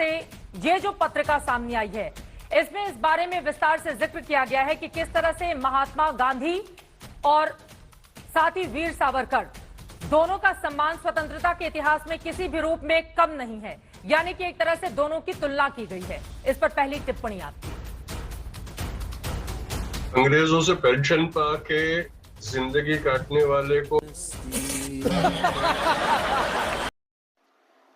से ये जो पत्रिका सामने आई है, इसमें इस बारे में विस्तार से जिक्र किया गया है कि किस तरह से महात्मा गांधी और साथ ही वीर सावरकर दोनों का सम्मान स्वतंत्रता के इतिहास में किसी भी रूप में कम नहीं है, यानी कि एक तरह से दोनों की तुलना की गई है। इस पर पहली टिप्पणी आपकी। अंग्रेजों से पेंशन पाके जिंदगी काटने वाले को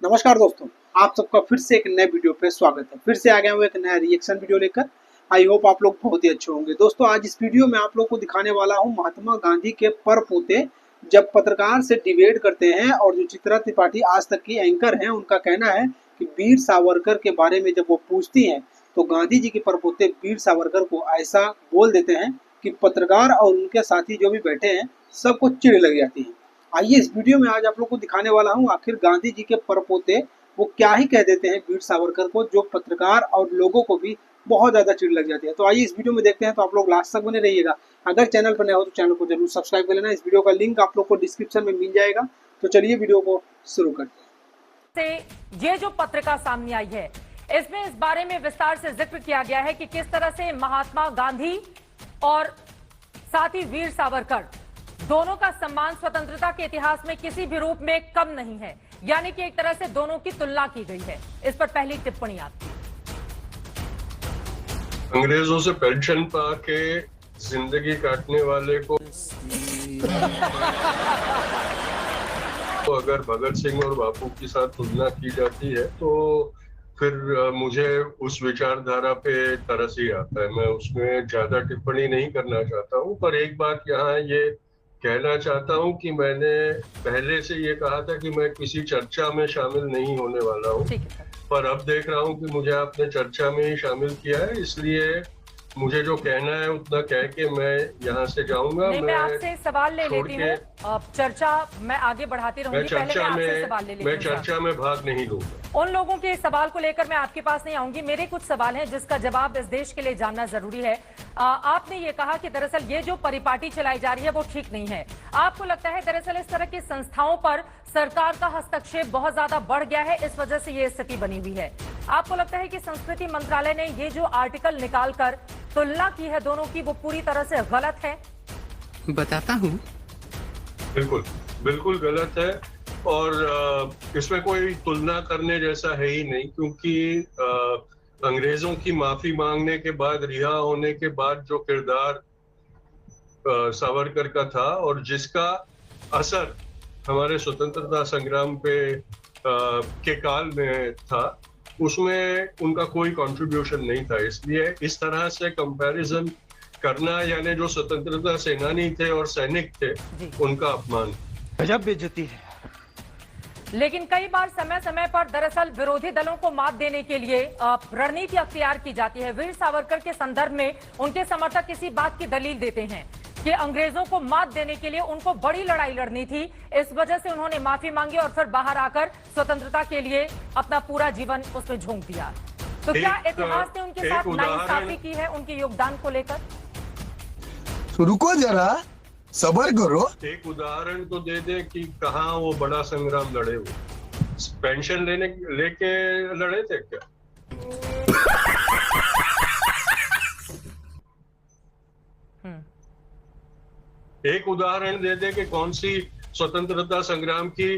नमस्कार दोस्तों, आप सबका फिर से एक नए वीडियो पे स्वागत है। फिर से आ गया हूँ एक नया रिएक्शन वीडियो लेकर। आई होप आप लोग बहुत ही अच्छे होंगे। दोस्तों, आज इस वीडियो में आप लोग को दिखाने वाला हूँ महात्मा गांधी के परपोते जब पत्रकार से डिबेट करते हैं, और जो चित्रा त्रिपाठी आज तक की एंकर हैं, उनका कहना है कि वीर सावरकर के बारे में जब वो पूछती हैं तो गांधी जी के परपोते वीर सावरकर को ऐसा बोल देते हैं कि पत्रकार और उनके साथी जो भी बैठे हैं सबको चिढ़ लग जाती है। आइए इस वीडियो में आज आप लोग को दिखाने वाला हूं आखिर गांधी जी के परपोते वो क्या ही कह देते हैं वीर सावरकर को, जो पत्रकार और लोगों को भी बहुत ज्यादा चिढ़ लग जाती है। तो आइए इस वीडियो में देखते हैं। तो आप लोग लास्ट तक बने रहिएगा। अगर चैनल पर नए हो तो चैनल को जरूर सब्सक्राइब कर लेना। इस वीडियो का लिंक आप लोग को डिस्क्रिप्शन में मिल जाएगा। तो चलिए वीडियो को शुरू करते हैं। ये जो पत्रिका सामने आई है, इसमें इस बारे में विस्तार से जिक्र किया गया है कि किस तरह से महात्मा गांधी और साथ ही वीर सावरकर दोनों का सम्मान स्वतंत्रता के इतिहास में किसी भी रूप में कम नहीं है, यानी कि एक तरह से दोनों की तुलना की गई है। इस पर पहली टिप्पणी आपकी। अंग्रेजों से पेंशन पाके जिंदगी काटने वाले को तो अगर भगत सिंह और बापू के साथ तुलना की जाती है तो फिर मुझे उस विचारधारा पे तरस ही आता है। मैं उसमें ज्यादा टिप्पणी नहीं करना चाहता हूँ, पर एक बात यहाँ ये कहना चाहता हूँ कि मैंने पहले से ये कहा था कि मैं किसी चर्चा में शामिल नहीं होने वाला हूँ, पर अब देख रहा हूँ कि मुझे आपने चर्चा में ही शामिल किया है, इसलिए मुझे जो कहना है उतना कह के मैं यहाँ से जाऊंगा। मैं आपसे सवाल ले लेती हूँ। चर्चा मैं आगे बढ़ाती रहूंगी। मैं चर्चा में भाग नहीं लूंगा। उन लोगों के सवाल को लेकर मैं आपके पास नहीं आऊंगी। मेरे कुछ सवाल हैं जिसका जवाब इस देश के लिए जानना जरूरी है। आपने ये कहा कि दरअसल ये जो परिपाटी चलाई जा रही है वो ठीक नहीं है। आपको लगता है दरअसल इस तरह की संस्थाओं पर सरकार का हस्तक्षेप बहुत ज्यादा बढ़ गया है, इस वजह से ये स्थिति बनी हुई है? आपको लगता है कि संस्कृति मंत्रालय ने ये जो आर्टिकल निकालकर तुलना की है दोनों की, वो पूरी तरह से गलत है? बताता हूँ। बिल्कुल बिल्कुल गलत है, और इसमें कोई तुलना करने जैसा है ही नहीं, क्योंकि अंग्रेजों की माफी मांगने के बाद, रिहा होने के बाद जो किरदार सावरकर का था और जिसका असर हमारे स्वतंत्रता संग्राम पे के काल में था, उसमें उनका कोई कंट्रीब्यूशन नहीं था। इसलिए इस तरह से कंपैरिजन करना, यानी जो स्वतंत्रता सेनानी थे और सैनिक थे, उनका अपमान। गजब बेइज्जती है। लेकिन कई बार समय समय पर दरअसल विरोधी दलों को मात देने के लिए रणनीति अख्तियार की जाती है। वीर सावरकर के संदर्भ में उनके समर्थक इसी बात की दलील देते हैं कि अंग्रेजों को मात देने के लिए उनको बड़ी लड़ाई लड़नी थी, इस वजह से उन्होंने माफी मांगी और फिर बाहर आकर स्वतंत्रता के लिए अपना पूरा जीवन उसमें झोंक दिया। तो क्या इतिहास ने उनके साथ नाइंसाफी की है उनके योगदान को लेकर? रुको जरा, सब्र करो। एक उदाहरण तो दे दे कि कहाँ वो बड़ा संग्राम लड़े हुए। पेंशन लेके लड़े थे क्या? एक उदाहरण दे दे कि कौन सी स्वतंत्रता संग्राम की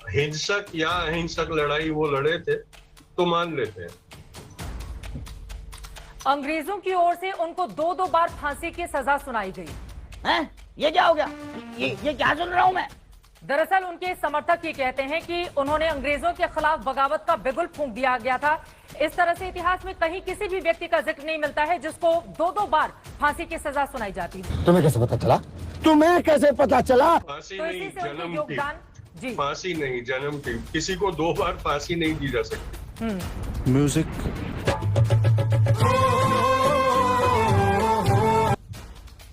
हिंसक या अहिंसक लड़ाई वो लड़े थे, तो मान लेते हैं। अंग्रेजों की ओर से उनको 2-2 बार फांसी की सजा सुनाई गई है? ये क्या हो गया? ये क्या सुन रहा हूं मैं? दरअसल उनके समर्थक ये कहते हैं कि उन्होंने अंग्रेजों के खिलाफ बगावत का बिगुल फूंक दिया गया था। इस तरह से इतिहास में कहीं किसी भी व्यक्ति का जिक्र नहीं मिलता है जिसको 2-2 बार फांसी की सजा सुनाई जाती है। तुम्हें कैसे पता चला? तुम्हें कैसे पता चला? फांसी तो नहीं, जन्म योगदान जी। फांसी नहीं, जन्म थी। किसी को 2 बार फांसी नहीं दी जा सकती। म्यूजिक।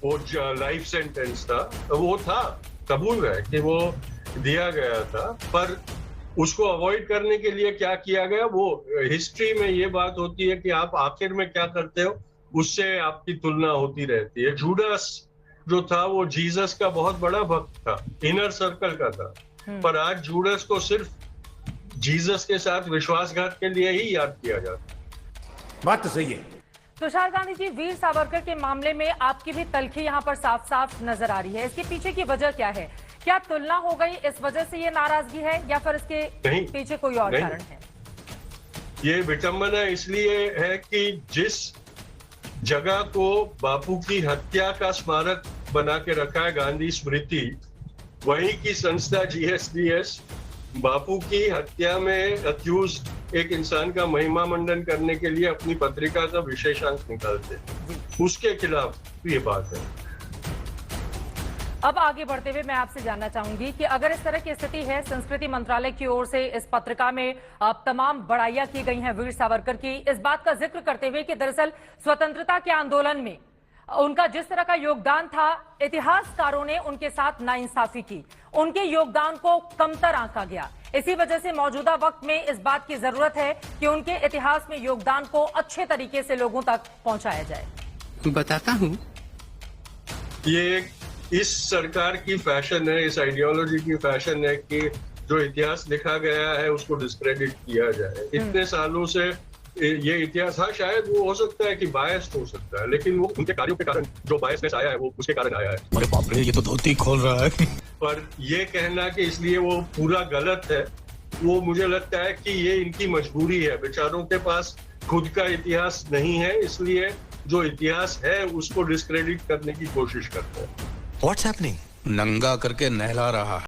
वो लाइफ सेंटेंस था, वो था, कबूल है कि वो दिया गया था, पर उसको अवॉइड करने के लिए क्या किया गया, वो हिस्ट्री में ये बात होती है कि आप आखिर में क्या करते हो उससे आपकी तुलना होती रहती है। जूडास जो था वो जीसस का बहुत बड़ा भक्त था, इनर सर्कल का था, पर आज जूडास को सिर्फ जीसस के साथ विश्वासघात के लिए ही याद किया जाता है। बात तो सही है। तुषार गांधी जी, वीर सावरकर के मामले में आपकी भी तलखी यहाँ पर साफ साफ नजर आ रही है। इसके पीछे की वजह क्या है? क्या तुलना हो गई, इस वजह से ये नाराजगी है, या फिर इसके पीछे कोई और कारण है? ये विडंबना इसलिए है कि जिस जगह को बापू की हत्या का स्मारक बना के रखा है, गांधी स्मृति, वहीं की संस्था GSDS बापू की हत्या में अक्यूज एक इंसान का महिमा मंडन करने के लिए अपनी पत्रिका का विशेषांक निकालते हैं, उसके खिलाफ ये बात है। अब आगे बढ़ते हुए मैं आपसे जानना चाहूंगी कि अगर इस तरह की स्थिति है, संस्कृति मंत्रालय की ओर से इस पत्रिका में तमाम बड़ाइयां की गई हैं वीर सावरकर की, इस बात का जिक्र करते हुए कि दरअसल स्वतंत्रता के आंदोलन में उनका जिस तरह का योगदान था, इतिहासकारों ने उनके साथ नाइंसाफी की, उनके योगदान को कमतर आंका गया। इसी वजह से मौजूदा वक्त में इस बात की जरूरत है कि उनके इतिहास में योगदान को अच्छे तरीके से लोगों तक पहुंचाया जाए। बताता हूँ। ये इस सरकार की फैशन है, इस आइडियोलॉजी की फैशन है कि जो इतिहास लिखा गया है उसको डिस्क्रेडिट किया जाए। इतने सालों से ये इतिहास, हाँ शायद वो हो सकता है कि बायस्ड हो सकता है, लेकिन वो उनके कार्यों के कारण जो बायसनेस आया है वो उसके कारण आया है। अरे बाप रे, ये तो धोती खोल रहा है। पर ये कहना कि इसलिए वो पूरा गलत है, वो मुझे लगता है कि ये इनकी मजबूरी है। बेचारों के पास खुद का इतिहास नहीं है, इसलिए जो इतिहास है उसको डिस्क्रेडिट करने की कोशिश करते हैं। What's happening? नंगा करके नहला रहा है।